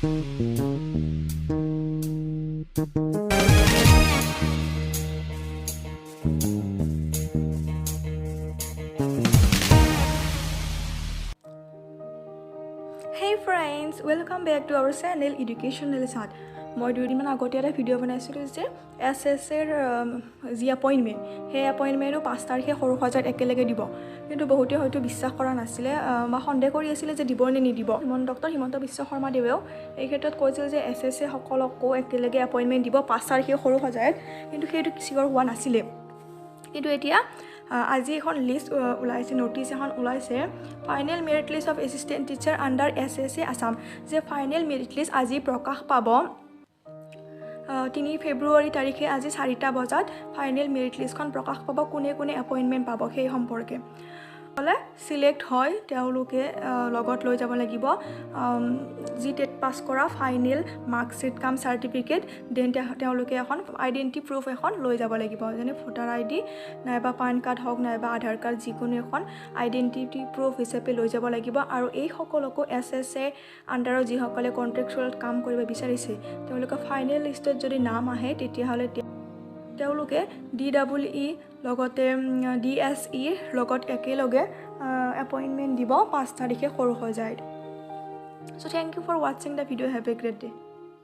Hey friends, welcome back to our channel Educational Sat. মই দুদিনমান আগতে এটা ভিডিঅ' বনাইছিলোঁ যে এছএছৰ যি এপইণ্টমেণ্ট সেই এপইণ্টমেণ্টো 5 তাৰিখে সৰু সজাত একেলগে দিব কিন্তু বহুতে হয়তো বিশ্বাস কৰা নাছিলে বা সন্দেহ কৰি আছিলে যে দিব নে নিদিব ডক্টৰ হিমন্ত বিশ্ব শৰ্মাদেৱেও এই ক্ষেত্ৰত কৈছিল যে এছএছএ সকলকো একেলগে এপইণ্টমেণ্ট দিব 5 তাৰিখে সৰু সজাত কিন্তু সেইটো চিয়ৰ হোৱা নাছিলে কিন্তু এতিয়া আজি এখন লিষ্ট ওলাইছে নটিচ এখন ওলাইছে final merit list of assistant teacher under SSA Assam যে ফাইনেল মেৰিট লিষ্ট আজি প্ৰকাশ পাব 3 ফেব্ৰুৱাৰী তাৰিখে আজি 4টা বজাত ফাইনেল মেৰিট লিষ্টখন প্ৰকাশ পাব কোনে কোনে এপইণ্টমেণ্ট পাব সেই সম্পৰ্কে হলে সিলেক্ট হয় তেওঁলোকে লগত লৈ যাব লাগিব জি টেট পাছ কৰা ফাইনেল মাৰ্কশ্বিট কাম চাৰ্টিফিকেট দেন তেওঁলোকে এখন আইডেন্টি প্ৰুফ এখন লৈ যাব লাগিব যেনে ভোটাৰ আইডি নাইবা পান কাৰ্ড হওক নাইবা আধাৰ কাৰ্ড যিকোনো এখন আইডেন্টিটি প্ৰুফ হিচাপে লৈ যাব লাগিব আৰু এই সকলকো এছএছএ আণ্ডাৰৰ যিসকলে কন্ট্ৰেকচুৱেলত কাম কৰিব বিচাৰিছে তেওঁলোকৰ ফাইনেল লিষ্টত যদি নাম আহে তেতিয়াহ'লে তেওঁলোকে DEE লগতে DSE লগত একেলগে এপইণ্টমেণ্ট দিব 5 তাৰিখে সৰু হৈ যায় So thank you for watching the video. Have a great day.